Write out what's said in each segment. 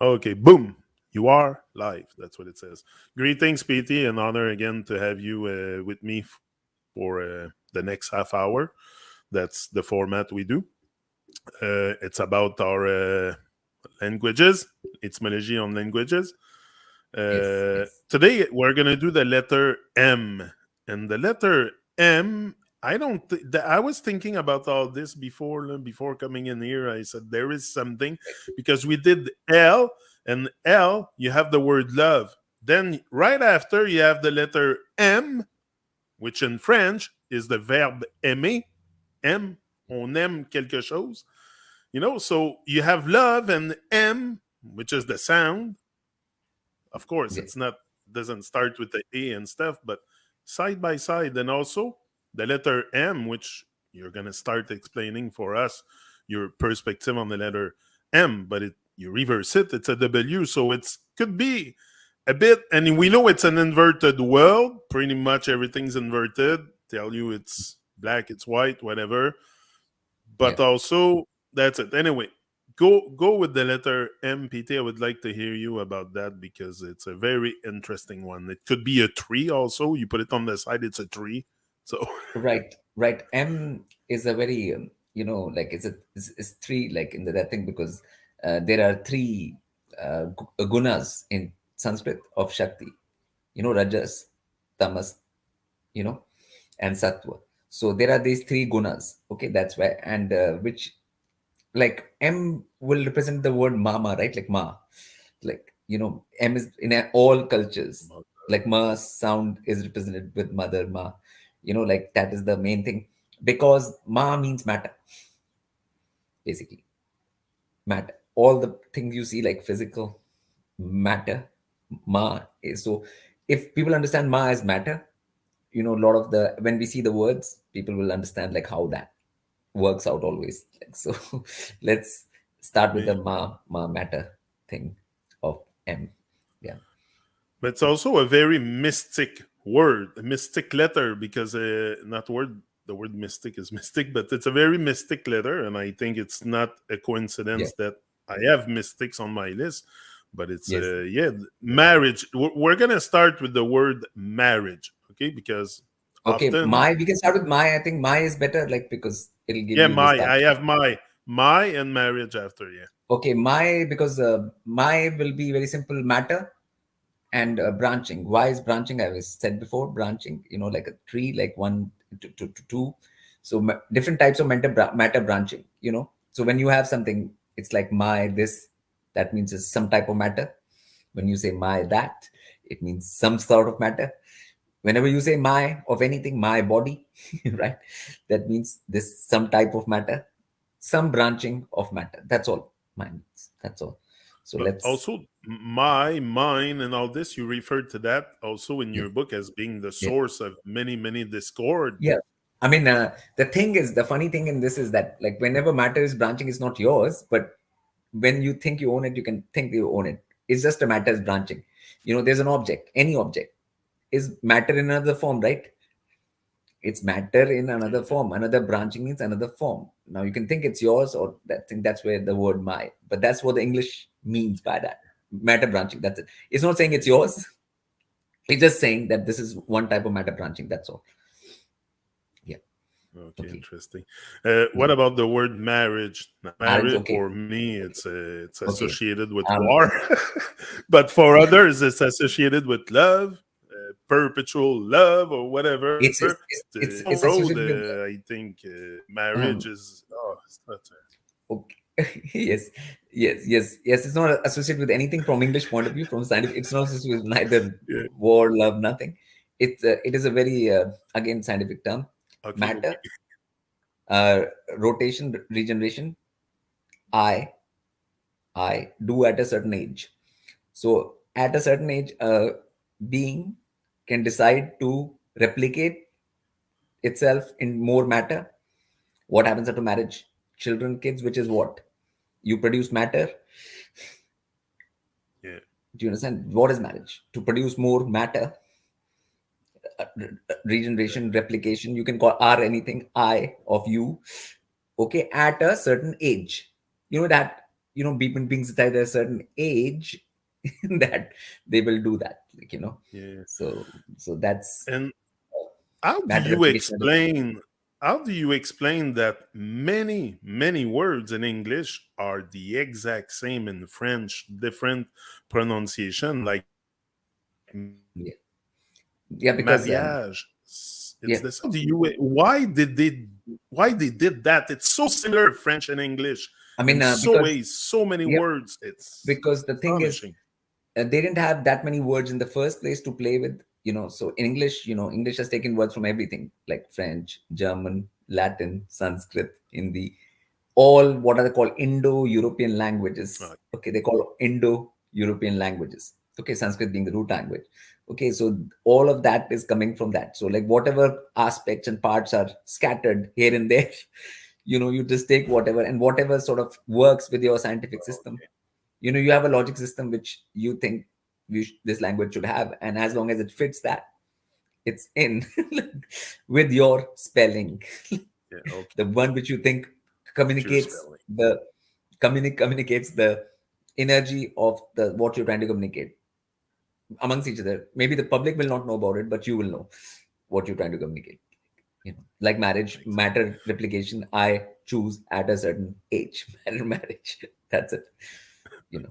Okay, boom. You are live. That's what it says. Greetings, PT, and honor again to have you with me for the next half hour. That's the format we do. It's about our languages, etymology on languages. Yes, yes, Today, we're going to do the letter M. And the letter M, I don't. I was thinking about all this before coming in here. I said there is something because we did L, and L. You have the word love. Then right after you have the letter M, which in French is the verb aimer. M, on aime quelque chose. So you have love and M, which is the sound. Of course, yes. it's not doesn't start with the A and stuff, but side by side, and also the letter M, which you're gonna start explaining for us your perspective on the letter M, but you reverse it, it's a W, so it's could be a bit, and we know it's an inverted world. Pretty much everything's inverted. Tell you it's black, it's white, whatever. But Yeah. also that's it. Anyway, go with the letter MPT. I would like to hear you about that because it's a very interesting one. It could be a tree also. You put it on the side, it's a tree. So Right, right. M is a very, like it's three, like in that thing, because there are three gunas in Sanskrit of Shakti, Rajas, Tamas, you know, and Sattva. So there are these three gunas. Okay, that's why, and which, like, M will represent the word mama, right? Like ma, like, M is in all cultures. Like ma sound is represented with mother, ma. Like that is the main thing, because ma means matter, basically. Matter. All the things you see, like physical matter, ma is. So if people understand ma as matter, a lot of the, when we see the words, people will understand like how that works out always. Like, so let's start with the ma matter thing of M. Yeah. but it's also a very mystic word, a mystic letter, because not word the word mystic is mystic, but it's a very mystic letter, and I think it's not a Yeah. coincidence that I have mystics on my list. But it's Yes. marriage. We're gonna start with the word marriage, okay? Because Okay. often, My, we can start with my. I think my is better, like, because it'll give yeah, you the my start. I have my and marriage after, yeah. Okay. My, because my will be very simple matter and branching. Why is branching? I was said before, branching, like a tree, like one to two. So different types of matter branching, So when you have something, it's like my this, that means it's some type of matter. When you say my that, it means some sort of matter. Whenever you say my of anything, my body, right? That means this some type of matter, some branching of matter. That's all mine means. That's all. So But let's, also mine, and all this, you referred to that also in yeah, your book as being the yeah. source of many discord. Yeah. I mean, the thing is, the funny thing in this is that, like, whenever matter is branching, it's not yours, but when you think you own it, you can think you own it. It's just a matter is branching. There's an object, any object is matter in another form, right? It's matter in another form. Another branching means another form. Now you can think it's yours, or that thing, that's where the word my, but that's what the English means by that. Matter branching. That's it. It's not saying it's yours. It's just saying that this is one type of matter branching. That's all. Yeah. Okay, Okay. interesting. What Yeah. about the word marriage? Now, Marriage. marriage Okay. for me, Okay. it's Okay. associated with Um, war, but for others, it's associated with love, perpetual love, or whatever. it's it's it's, In it's our it's road, associated with I think marriage um. is it's not. Okay. Yes, yes. It's not associated with anything from English point of view, from scientific. It's not associated with neither Yeah. war, love, nothing. It is a very again scientific term. Okay. Matter, Okay. uh, rotation, regeneration. I do at a certain age. So at a certain age, a being can decide to replicate itself in more matter. What happens after marriage? Children, kids, which is what? You produce matter. Yeah. Do you understand? What is marriage? To produce more matter, regeneration, replication. You can call R anything, I of you. Okay, at a certain age. You know that. being at a certain age, that they will do that, Yeah. so that's And how do matter you replication. explain that many words in English are the exact same in French, different pronunciation, like Yeah, mariage? yeah, because It's the same. yeah, How do you why they did that? It's so similar French and English I in mean, so because ways, so many yeah, words. It's because the thing is, astonishing. they didn't have that many words in the first place to play with. So in English, English has taken words from everything, like French, German, Latin, Sanskrit, Hindi, all what are they called, Indo-European languages. Okay, they call Indo-European languages. Okay, Sanskrit being the root language. Okay, so all of that is coming from that. So like whatever aspects and parts are scattered here and there, you just take whatever, and whatever sort of works with your scientific system. You have a logic system which you think this language should have, and as long as it fits that, it's in with your spelling. Yeah, The okay. one which you think With your communicates spelling. the communicates the energy of the what you're trying to communicate amongst each other. Maybe the public will not know about it, but you will know what you're trying to communicate. Like marriage, Exactly. matter replication, I choose at a certain age. Matter marriage. That's it. You know,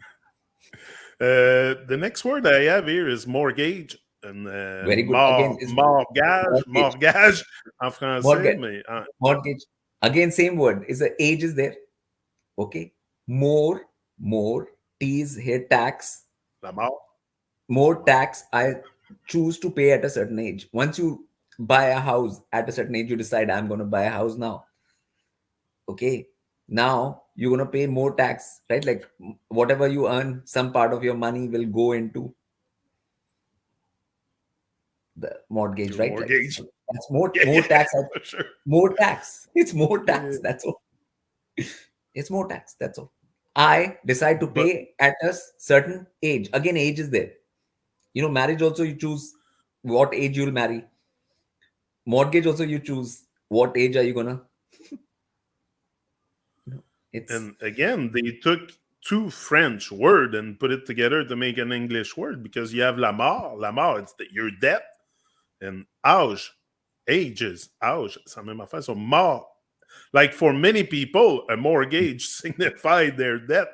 The next word I have here is mortgage and Very good. Again, is mortgage. mortgage en français, Mortgage. mais Mortgage. Again, same word. Is the age is there. Okay. More. T is here tax. la mort, la More mort. tax I choose to pay at a certain age. Once you buy a house at a certain age, you decide I'm going to buy a house now. Okay. Now you're going to pay more tax, right? Like whatever you earn, some part of your money will go into the mortgage, Your right? Like mortgage. so that's more Yeah, more yeah, tax. for sure. More tax. It's more Yeah. tax. That's all. It's more tax. That's all. I decide to But pay at a certain age. Again, age is there. Marriage also you choose what age you'll marry. Mortgage also you choose what age are you gonna. It's and again, they took two French word and put it together to make an English word because you have la mort, it's your debt, and âge, ages, âge, c'est la même affaire. So mort, like for many people, a mortgage signified their debt.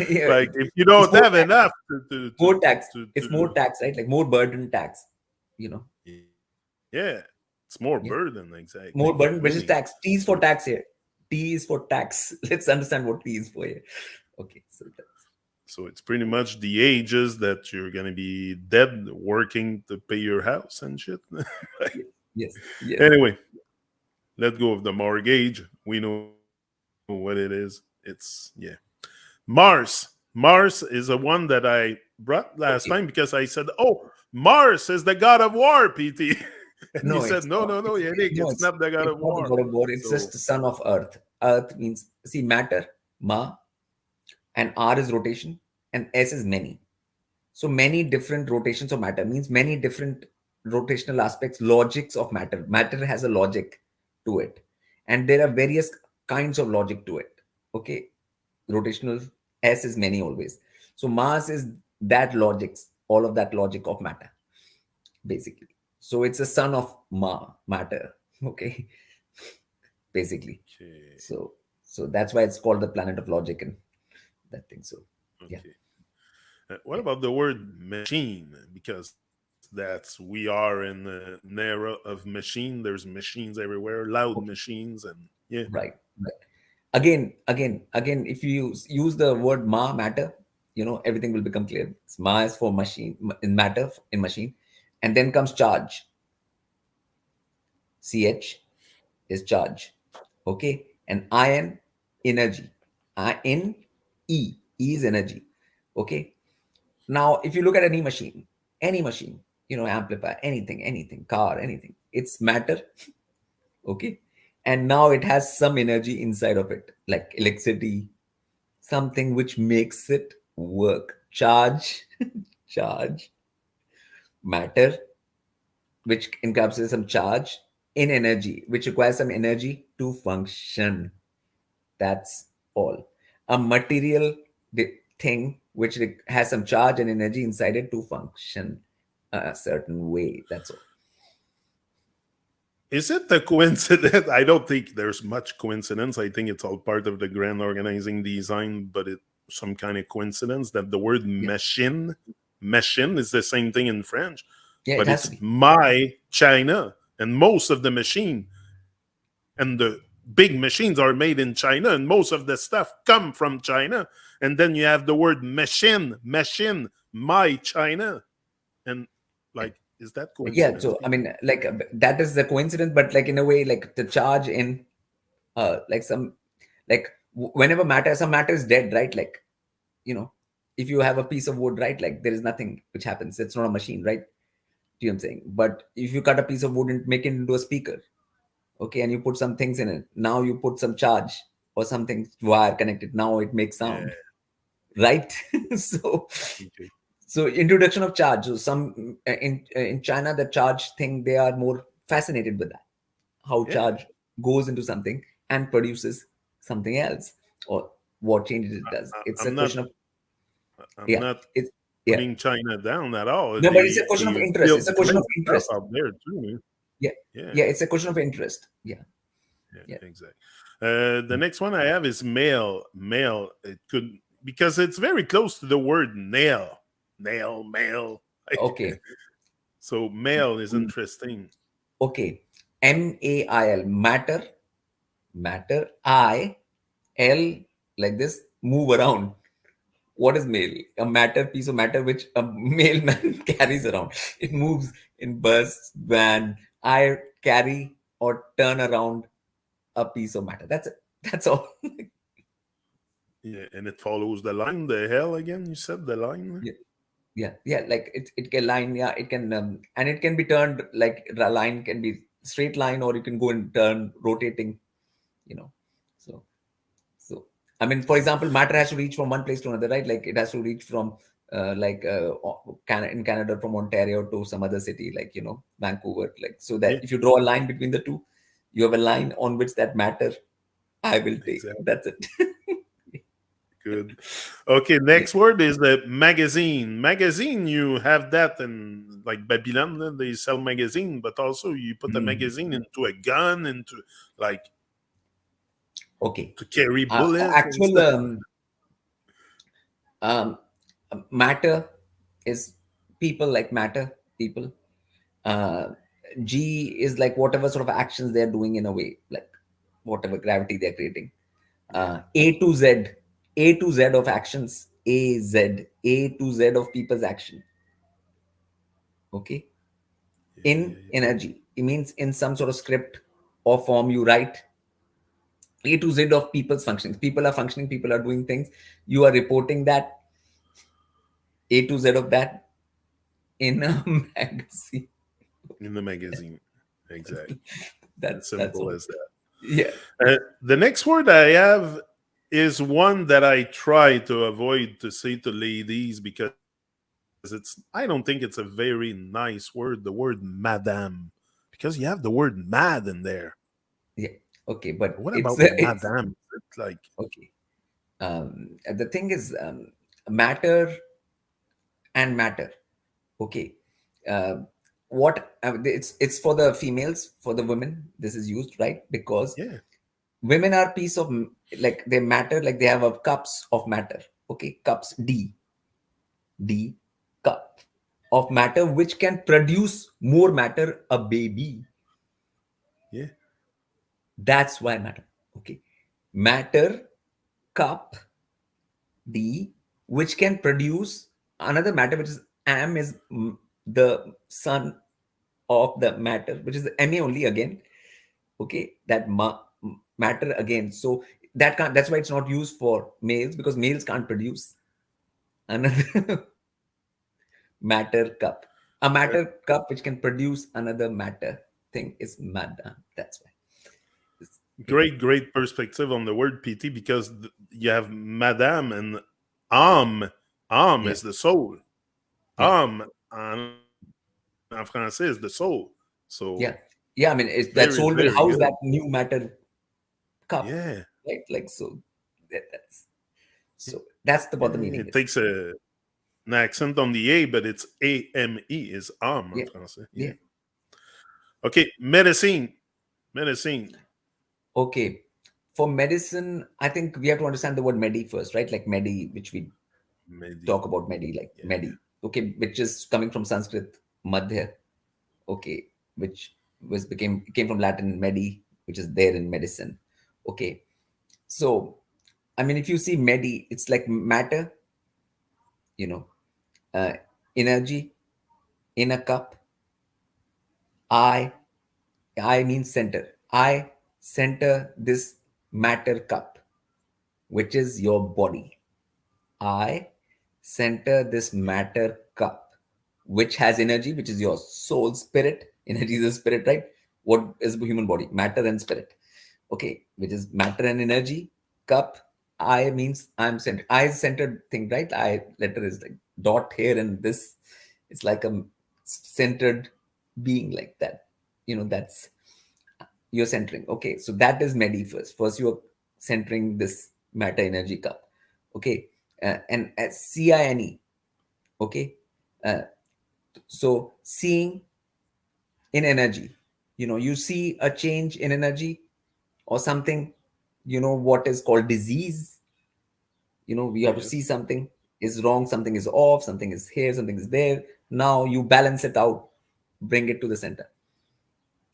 yeah, Like if you it's don't have enough more tax. It's more to tax, right? Like more burden tax. yeah, it's more Yeah, burden, exactly. more burden, which is Meaning, tax. T is for tax here. T is for tax. Let's understand what T is for here. Okay, so that's so it's pretty much the ages that you're gonna be dead working to pay your house and shit. yes, yes, yes. Anyway, let go of the mortgage. We know what it is. It's yeah. Mars is a one that I brought last time because I Okay. said, "Oh, Mars is the god of war, PT," and you said, No, "No, it's no, not. no, Yannick, it's No, not the god of it's war." not the god of war. It's So just the son of Earth. Earth means see matter, ma, and R is rotation, and S is many. So many different rotations of matter means many different rotational aspects, logics of matter. Matter has a logic to it, and there are various kinds of logic to it. Okay, rotational S is many always. So mass is that logics, all of that logic of matter, basically. So it's a son of matter. Okay, basically. okay, So that's why it's called the planet of logic and that thing. So yeah. okay. What about the word machine? Because that's we are in an era of machine. There's machines everywhere, loud Okay. machines, and yeah, Right. Right. Again, if you use the word matter, everything will become clear. Ma is for machine, in matter, in machine, and then comes charge. Ch is charge. Okay, and ion, energy. In E is energy. Okay. Now, if you look at any machine, amplifier, anything, car, anything, it's matter. Okay, and now it has some energy inside of it, like electricity, something which makes it work. Charge, charge, matter, which encapsulates some charge in energy, which requires some energy to function. That's all. a material thing which has some charge and energy inside it to function a certain way. That's all. Is it a coincidence? I don't think there's much coincidence. I think it's all part of the grand organizing design, but it's some kind of coincidence that the word Yeah, machine is the same thing in French, yeah, it but has to it's be. my China. And most of the machine and the big machines are made in China, and most of the stuff come from China. And then you have the word machine, my China. And like, is that Yeah, coincidence, so I people? mean, like that is the coincidence, but like in a way, like the charge in like some like whenever matter, some matter is dead, right? Like, you know, if you have a piece of wood, right, like there is nothing which happens. It's not a machine, right? Do you know what I'm saying? But if you cut a piece of wood and make it into a speaker, okay, and you put some things in it, now you put some charge or something wire connected, now it makes Yeah. sound, right? So Okay. introduction of charge. So some in China, the charge thing, they are more fascinated with that, how Yeah. charge goes into something and produces something else, or what changes it does. It's a I'm not question of, I'm yeah, not it's, yeah, putting China down at all. no, but it's a question of They interest. build It's a question great of stuff interest. out there too, man. Yeah, Yeah, yeah, it's a question of interest. Yeah, yeah, yeah. exactly. The next one I have is male. Male. It could, because it's very close to the word nail. Nail, male. Okay. So male is interesting. Okay. MAIL, matter, matter, IL, like this, move around. What is mail? A matter, piece of matter which a mailman carries around. It moves in bus, van. I carry or turn around a piece of matter. That's it. That's all. Yeah, and it follows the line. The hell again? You said the line? Yeah, yeah, yeah. Like it can line. Yeah, it can and it can be turned, like the line can be straight line, or you can go and turn rotating. You know, so So, I mean, for example, matter has to reach from one place to another, right? Like it has to reach from, in Canada, from Ontario to some other city, like, Vancouver. Like, so that Yeah, if you draw a line between the two, you have a line on which that matter I will take. exactly. That's it. Good. Okay, Yeah. next word is the magazine. Magazine, you have that in like Babylon, they sell magazine, but also you put a Mm. magazine into a gun, into like Okay. to carry bullets and Actual stuff. um, matter is people, like matter, people. Uh, G is like whatever sort of actions they're doing in a way, like whatever gravity they're creating. Yeah, A to Z, A to Z of actions, A to Z of people's action. Okay. yeah, In yeah, energy, it means in some sort of script or form you write A to Z of people's functioning. People are functioning, people are doing things. You are reporting that A to Z of that in a magazine. yeah. In the magazine. Exactly. As That's simple all. as that. Yeah. The next word I have is one that I try to avoid to say to ladies because I don't think it's a very nice word, the word madame. Because you have the word mad in there. Yeah. Okay, What but about it's madame? It's like, okay. The thing is, matter and matter. Okay. uh, what it's for the females, for the women this is used, right? Because yeah, women are piece of, like they matter, like they have a cups of matter. Okay, cups, D cup of matter which can produce more matter, a baby. yeah, That's why matter. Okay, matter, cup, D, which can produce another matter, which is am, is the son of the matter, which is Ma only again. Okay, that matter again. So that can't. That's why it's not used for males, because males can't produce another matter cup. A uh, matter cup which can produce another matter thing is madam. That's why. Yeah, great perspective on the word PT because you have madame and âme. Âme yeah, is the soul. yeah, Âme en français is the soul. So yeah, yeah. I very, mean, very that good. soul will house that new matter cup, Yeah. right? Like so. That's. So that's what the Yeah, meaning it is. takes an accent on the A, but it's A-M-E, is âme en Yeah, français. Yeah. yeah. Okay, medicine. Medicine. Okay. For medicine, I think we have to understand the word medi first, right? Like medi, which we Medi. talk about medi, like Yeah. medi. Okay, which is coming from Sanskrit madhya. Okay, which was became came from Latin medi, which is there in medicine. Okay, so I mean, if you see medi, it's like matter, you know, uh, energy in a cup. I I means center. I center this matter cup, which is your body. I center this matter cup, which has energy, which is your soul, spirit. Energy is the spirit, right? What is the human body? Matter and spirit. Okay, which is matter and energy. Cup. I means I'm centered. I centered thing, right? I letter is like dot here and this. It's like a centered being like that. That's you're centering. Okay, so that is medi first. First, you're centering this matter energy cup. Okay, and as CINE. Okay, uh, so seeing in energy. You see a change in energy or something. What is called disease. We have to see Yes. something is wrong, something is off, something is here, something is there. Now you balance it out, bring it to the center,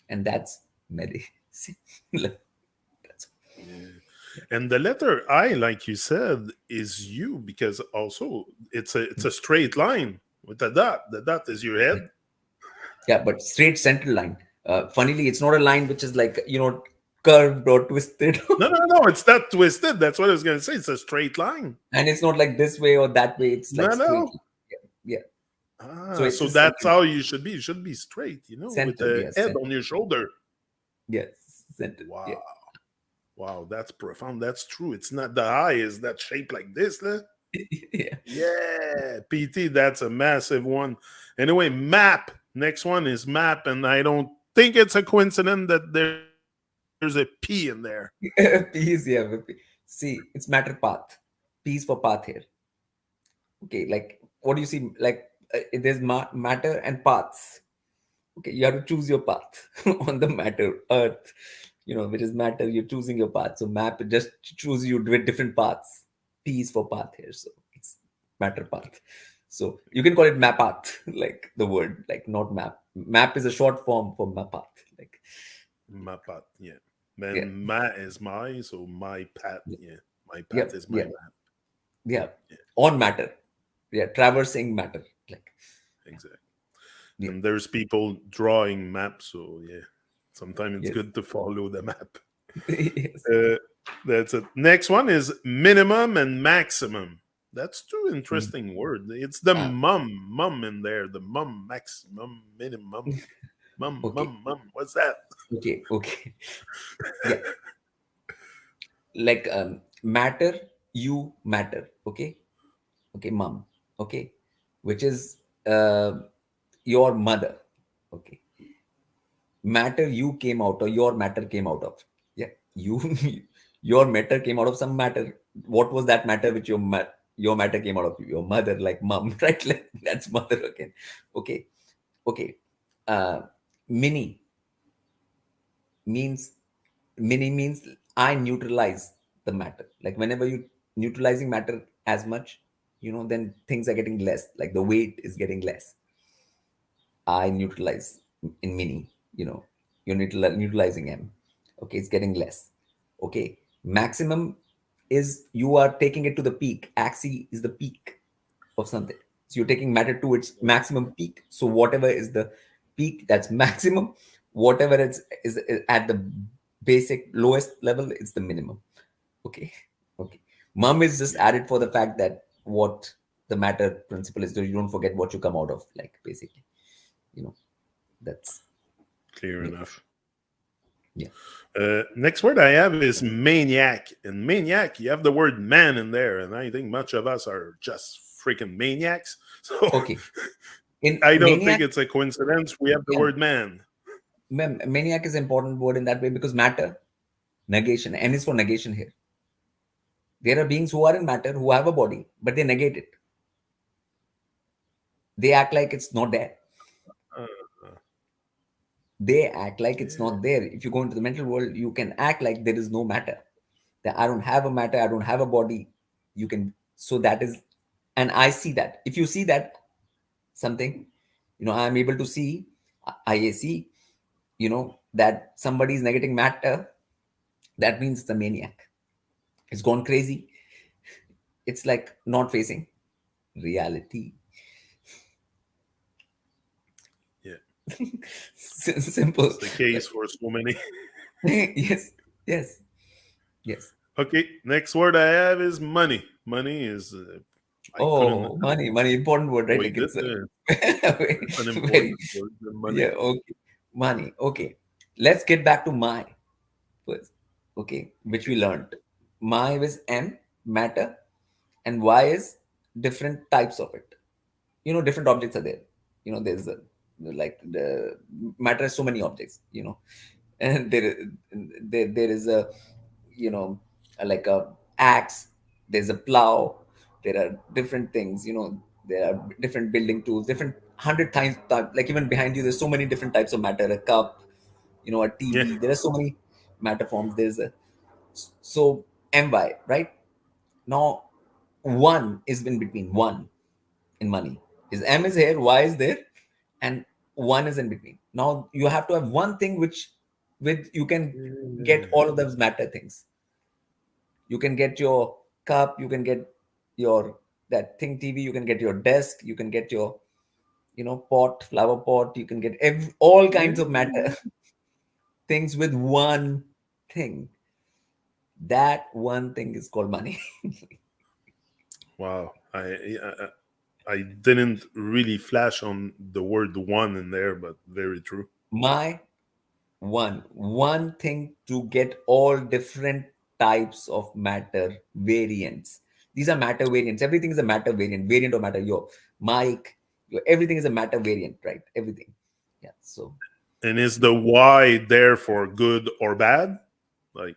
and that's medicine. That's, Yeah. yeah. And the letter I, like you said, is you because also it's a straight line with a dot. The dot is your Yeah. head. Yeah, but straight central line. Funnily, it's not a line which is like curved or twisted, No, no, no. It's not twisted. That's what I was gonna say. It's a straight line. and it's not like this way or that way. It's like No, straight. no. Yeah, yeah. So Ah, it's so a that's centered, how you should be. You should be straight, with centered. the Yes, head centered. on your shoulder. Yes, centered. Yeah, Wow. Wow, that's profound. That's true. It's not the eye is that shape like this, huh? yeah. Yeah, PT, that's a massive one. Anyway, map. Next one is map, and I don't think it's a coincidence that there's a P in there. Peace. Yeah. See, it's matter path. Peace for path here. Okay, like what do you see? Like there's matter and paths. Okay, you have to choose your path on the matter earth. Which is matter. You're choosing your path. So map just choose you with different paths. Peace for path here. So it's matter path. So you can call it map path, like the word, like not map. Map is a short form for map path. Like Mapat, yeah. yeah, Then ma is my, so my pat, yeah, yeah. My yeah, pat is my yeah, map. yeah. Yeah, On matter. Yeah, traversing matter. Like exactly. yeah, And there's people drawing maps, so yeah. Sometimes it's yes, good to follow the map. yes. Uh, that's it. Next one is minimum and maximum. That's two Mm. interesting words. It's the Ah, mum in there. The mum, maximum, minimum, okay, mum. What's that? okay, okay. Yeah, like matter. You matter. Okay, okay, mom. Okay, which is your mother. Okay, matter you came out or your matter came out of. Yeah, you your matter came out of some matter. What was that matter which your matter came out of? Your mother, like mom, right? Like that's mother again. Okay, okay. uh mini means mini means I neutralize the matter. Like whenever you neutralizing matter as much, then things are getting less, like the weight is getting less. I neutralize in mini, you're neutralizing M. Okay, it's getting less. Okay, maximum is you are taking it to the peak. Axis is the peak of something. So you're taking matter to its maximum peak. So whatever is the peak, that's maximum. Whatever is at the basic lowest level, it's the minimum. Okay, okay. Mum is just Yeah, added for the fact that what the matter principle is, so you don't forget what you come out of. Like basically, you know. That's clear yeah, enough. yeah. Next word I have is maniac. And maniac, you have the word man in there, and I think much of us are just freaking maniacs. So Okay. In I don't think maniac, it's a coincidence we have the yeah, word man. maniac is important word in that way because matter negation. N is for negation here. There are beings who are in matter, who have a body, but they negate it. They act like it's not there. Uh, They act like it's yeah. not there. If you go into the mental world, you can act like there is no matter. That I don't have a matter, I don't have a body. You can, so that is, and I see that. If you see that something, I am able to see, I see, that somebody is negating matter, that means it's a maniac. It's gone crazy. It's like not facing reality. Yeah. Simple. It's the case for so many. Yes, yes, yes. Okay, next word I have is money. Money is I couldn't Oh, money, important word, right? Like avoid it. it's It's an very, important word. The yeah, money. okay. Money, okay. Let's get back to my first, okay, which we Okay. learned. My is M, matter, and Y is different types of it. Different objects are there. There's like the matter has so many objects, and there is a, you know like a axe, there's a plow, there are different things, there are different building tools, different 100 times, like even behind you there's so many different types of matter, a cup, a Yeah. TV, there are so many matter forms. There's a, so my, right? Now one is in between, one in money is M is here, Y is there, and one is in between. Now you have to have one thing which with you can get Yeah. all of those matter things. You can get your cup, you can get your that thing TV, you can get your desk, you can get your pot, flower pot, you can get all kinds of matter Yeah. things with one thing. That one thing is called money. Wow. I didn't really flash on the word one in there, but very true. My one thing to get all different types of matter variants. These are matter variants. Everything is a matter variant of matter. Your mic, your everything is a matter variant, right? Everything. Yeah. So And is the why there for good or bad? Like,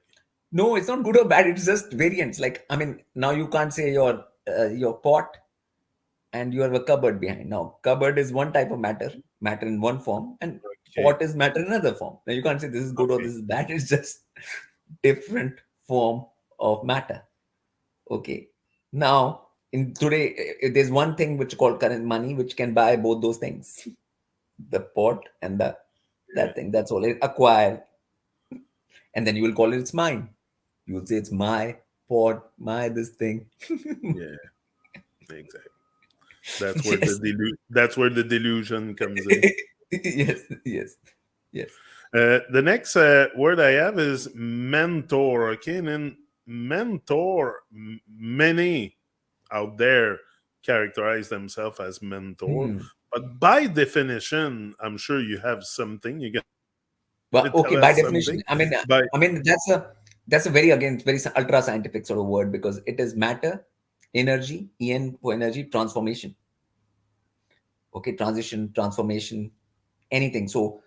no, it's not good or bad. It's just variants. Like, I mean, now you can't say your pot and you have a cupboard behind. Now, cupboard is one type of matter in one form, and okay, pot is matter in another form. Now you can't say this is good or okay. this is bad. It's just different form of matter. Okay. Now, in today, there's one thing which called current money, which can buy both those things, the pot and the Yeah, that thing. That's all. It acquire, and then you will call it it's mine. You will say it's my pot, my this thing. yeah, exactly. Yes. That's where the delusion comes in. Yes. Yes. Yes. The next word I have is mentor. Okay, and then mentor. Many out there characterize themselves as mentor, Hmm. but by definition, I'm sure you have something. You're gonna tell us something. But okay, by By definition, I mean that's a very, again, very ultra scientific sort of word, because it is matter, energy, en for energy, transformation. Okay, transition, transformation, anything. So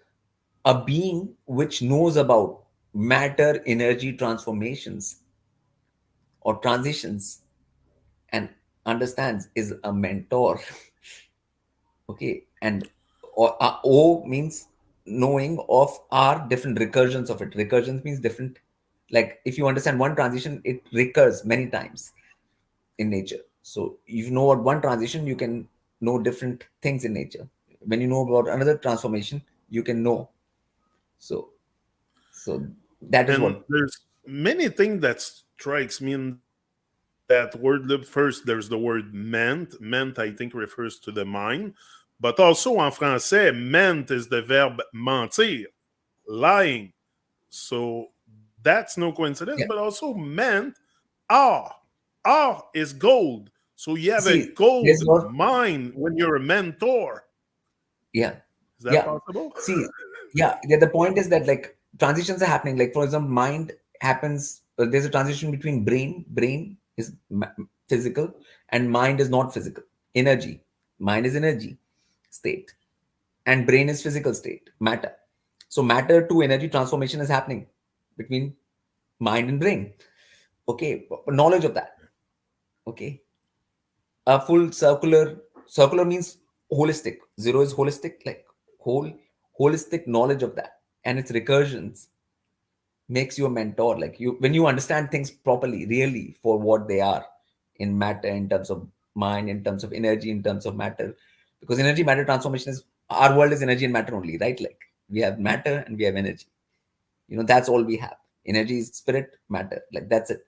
a being which knows about matter, energy, transformations or transitions and understands is a mentor. Okay, and o means knowing of our different recursions of it. Recursions means different, like if you understand one transition, it recurs many times in nature. So if you know about one transition, you can know different things in nature. When you know about another transformation, you can know. So so that is and what. there's many things that strikes me in that word loop. First, there's the word ment. Ment, I think, refers to the mind, but also en français, ment is the verb mentir, lying. So that's no coincidence, Yeah. but also ment are. Are is gold. So you have a See, gold there's a lot. mine when you're a mentor. Yeah. Is that Yeah. possible? See, yeah, the point is that like transitions are happening. Like for example, mind happens. There's a transition between brain. Brain is physical, and mind is not physical. Energy. Mind is energy state, and brain is physical state, matter. So matter to energy transformation is happening between mind and brain. Okay, knowledge of that. Okay, a full circular means holistic. Zero is holistic, like whole holistic knowledge of that, and its recursions makes you a mentor. Like you, when you understand things properly, really for what they are in matter, in terms of mind, in terms of energy, in terms of matter, because energy matter transformation is, our world is energy and matter only, right? Like we have matter and we have energy. That's all we have. Energy is spirit, matter. Like that's it.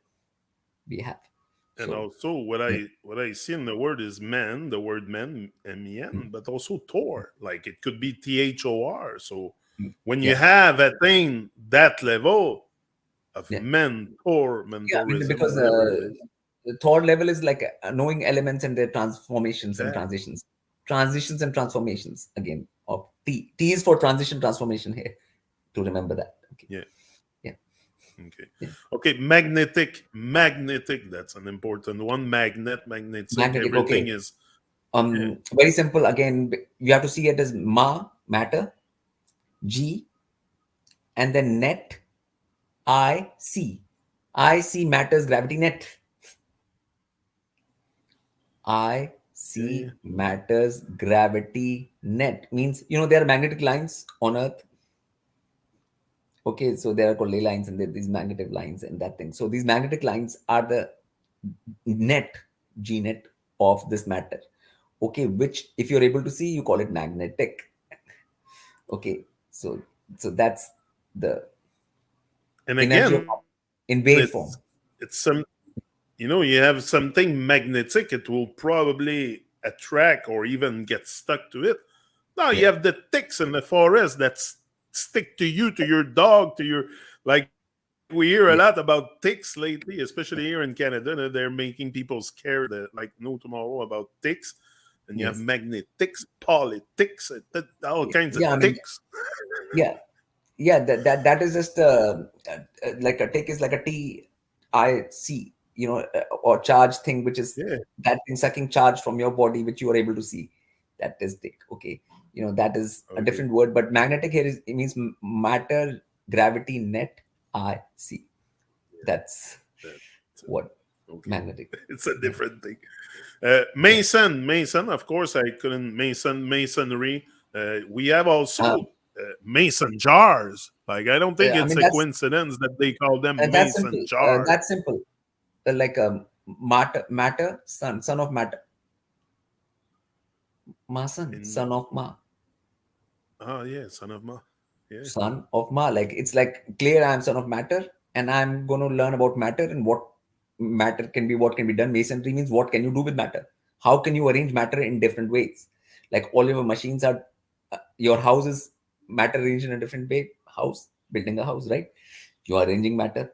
We have. And So also, what yeah, I see in the word is man, the word man, men, but also Tor. Like it could be THOR. So when you yeah, have attained that level of yeah. Yeah, I mean, mentorism, because whatever it is, the third level is like knowing elements and their transformations and exactly. transitions. Transitions and transformations again of T. T is for transition transformation here. To remember that. Okay. Yeah. Yeah. Okay. Yeah. Okay. Magnetic. That's an important one. Magnetic. Magnetic. Everything Okay. is. Yeah. Very simple. Again, you have to see it as matter, G, and then net, I see matters gravity net. I Yeah. Yeah. see matters gravity net means, there are magnetic lines on Earth. Okay, so there are called ley lines and there are these magnetic lines and that thing. So these magnetic lines are the net, G net of this matter. Okay, which if you're able to see, you call it magnetic. Okay, so that's the And energy of again, in wave it's form. some. You have something magnetic. It will probably attract or even get stuck to it. No, Yeah, you have the ticks in the forest that stick to you, to your dog, to your like. We hear a lot yeah, about ticks lately, especially here in Canada. They're making people scared, like no tomorrow about ticks. And you have yes, magnetics, politics, all kinds of yeah. I mean, ticks. yeah, yeah. That is just like a tick is like a T I C, or charge thing, which is Yeah. that thing sucking charge from your body, which you are able to see. That is tick. Okay, that is a Okay. different word, but magnetic here is, it means matter gravity net I C. That's That's it. what Okay. magnetic. It's a Yeah, different thing. yeah. Mason. Of course, I couldn't masonry. We have Uh, also mason jars. Like I don't think I it's mean, a coincidence that they call them that's simple. mason jars. That's simple. Like matter, son of matter, ma son In of ma, yeah, son of ma. Yeah. son of ma. Like it's like clear, I'm son of matter, and I'm going to learn about matter and what matter can be, what can be done. Masonry means what can you do with matter? How can you arrange matter in different ways? Like all your machines are, your house is matter arranged in a different way. House, building a house, right? You are arranging matter.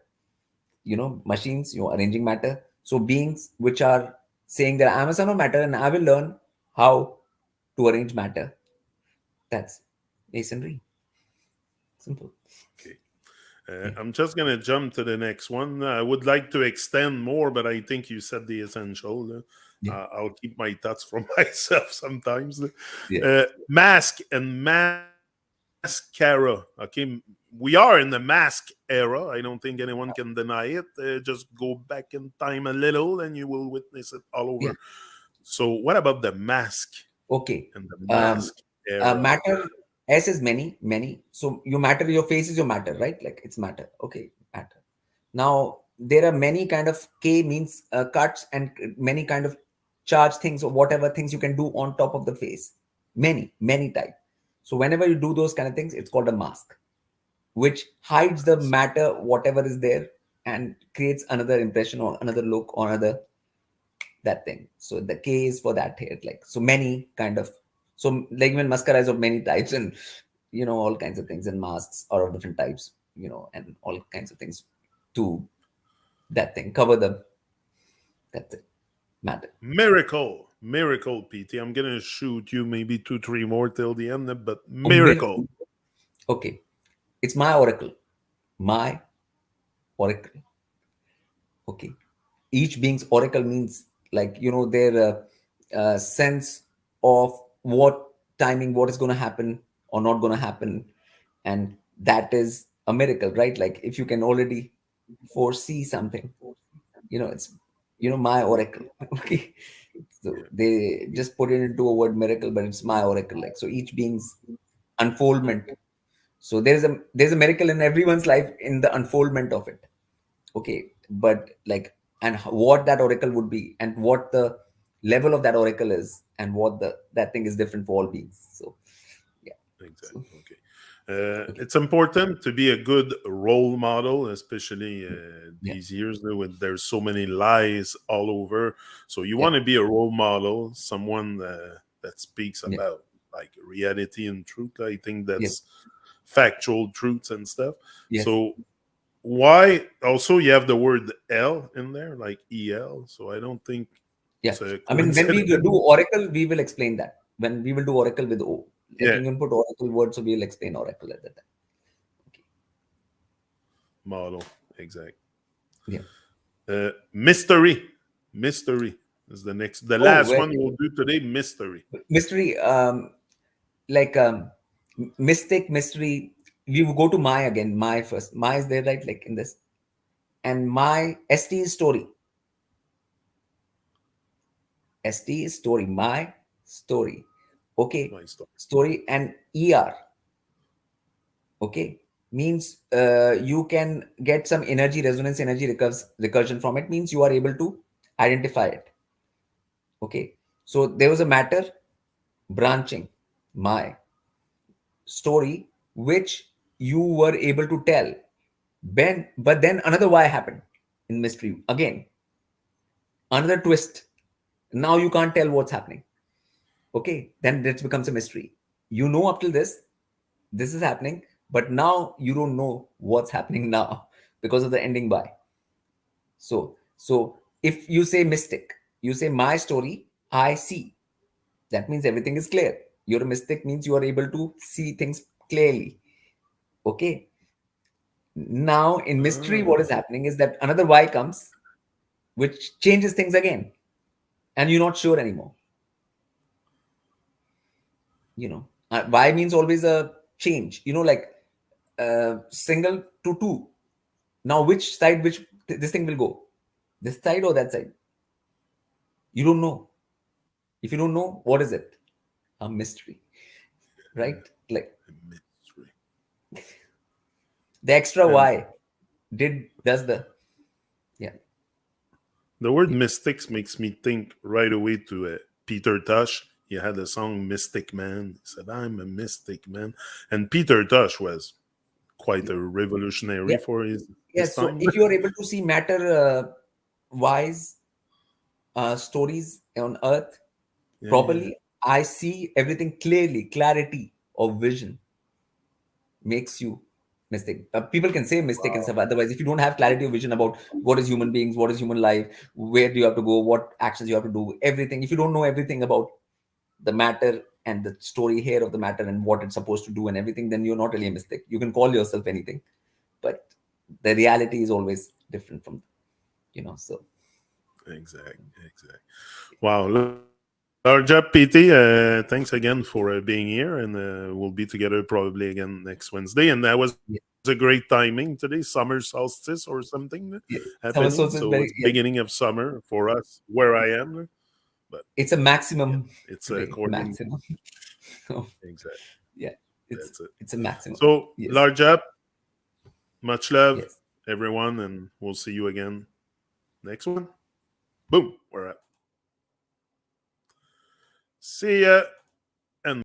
Machines, you're arranging matter. So beings which are saying that I'm a son of matter and I will learn how to arrange matter. That's masonry. Simple. Okay. Yeah. I'm just gonna jump to the next one. I would like to extend more, but I think you said the essential. Yeah. I'll keep my thoughts for myself sometimes. Yeah. Mask and mascara. Okay, we are in the mask era. I don't think anyone can deny it. Just go back in time a little, and you will witness it all Yeah. over. So, what about the mask Okay. and the Um, mask era? matter, S is many, many. So you matter, your face is your matter, right? Like it's matter. Okay. Matter. Now there are many kind of K means cuts and many kind of charge things or whatever things you can do on top of the face. Many type. So whenever you do those kind of things, it's called a mask, which hides the matter, whatever is there, and creates another impression or another look or another that thing. So the K is for that here. Like so many kind of, so like even mascara is of many types and all kinds of things, and masks are of different types, and all kinds of things to that thing. Cover the that's it. Matter. Miracle, PT. I'm gonna shoot you maybe two, three more till the end, but Oh, mir- miracle. okay. It's my oracle. My oracle. Okay. Each being's oracle means like their sense of what timing, what is going to happen or not going to happen, and that is a miracle, right? Like if you can already foresee something, It's my oracle. Okay, so Yeah, they just put it into a word miracle, but it's my oracle. Like, so each being's unfoldment. So there's a miracle in everyone's life in the unfoldment of it. Okay, but like, and what that oracle would be, and what the level of that oracle is, and what the that thing is different for all beings. So yeah. So exactly. Okay. okay. It's important to be a good role model, especially Yeah. these years when there's so many lies all over. So you Yeah. want to be a role model, someone that speaks Yeah. about like reality and truth. I think Yeah. that's factual truths and stuff. Yes. So why also you have the word L in there, like EL. So I don't think Yeah. it's a I mean, when we coincidence. do oracle, we will explain that. When we will do oracle with O, like Yeah, you can put oracle word, so we'll explain oracle at that time. Okay. model, exact. Yeah. Mystery. Mystery is the next. The Oh, last very one we'll do today. Mystery. mystery. Like mystic mystery. We will go to my again. My first. My is there, right? Like in this, and my st is story. St is story. My story. Okay. My story. Story and er. Okay, means you can get some energy resonance, energy recursion from it, means you are able to identify it. Okay, so there was a matter branching, my story, which you were able to tell, but then another why happened in mystery again, another twist. Now you can't tell what's happening. Okay, then it becomes a mystery. You know up till this is happening, but now you don't know what's happening now because of the ending by. So if you say mystic, you say my story, I see. That means everything is clear. You're a mystic means you are able to see things clearly. Okay. Now in mystery, what Ah, is happening is that another why comes, which changes things again, and you're not sure anymore. Why means always a change. Like single to two. Now which side, this thing will go, this side or that side? You don't know. If you don't know, what is it? A mystery, right? Like mystery. the extra And y does the yeah. the word Yeah. mystics makes me think right away to Peter Tosh. He had a song "Mystic Man." He said, "I'm a mystic man," and Peter Tosh was quite a revolutionary Yeah. for Yeah. his So time. if you are able to see matter wise stories on earth Yeah, yeah. properly, I see everything clearly. Clarity of vision makes you mystic. People can say mystic and Wow. stuff. Otherwise, if you don't have clarity of vision about what is human beings, what is human life, where do you have to go, what actions you have to do, everything. If you don't know everything about the matter and the story here of the matter and what it's supposed to do and everything, then you're not really a mystic. You can call yourself anything, but the reality is always different from so Exact, exact. Wow, large up, PT. Thanks again for being here, and we'll be together probably again next Wednesday. And that was a great timing today, summer solstice or something happening. yeah. So it's Summer solstice is beginning of very, yeah, summer for us where I am. But it's a yeah, maximum it's today, according maximum. So, exact. yeah, That's it. it's a maximum. So Yes. large up, much love, Yes. everyone, and we'll see you again next one. Boom, we're up. See ya.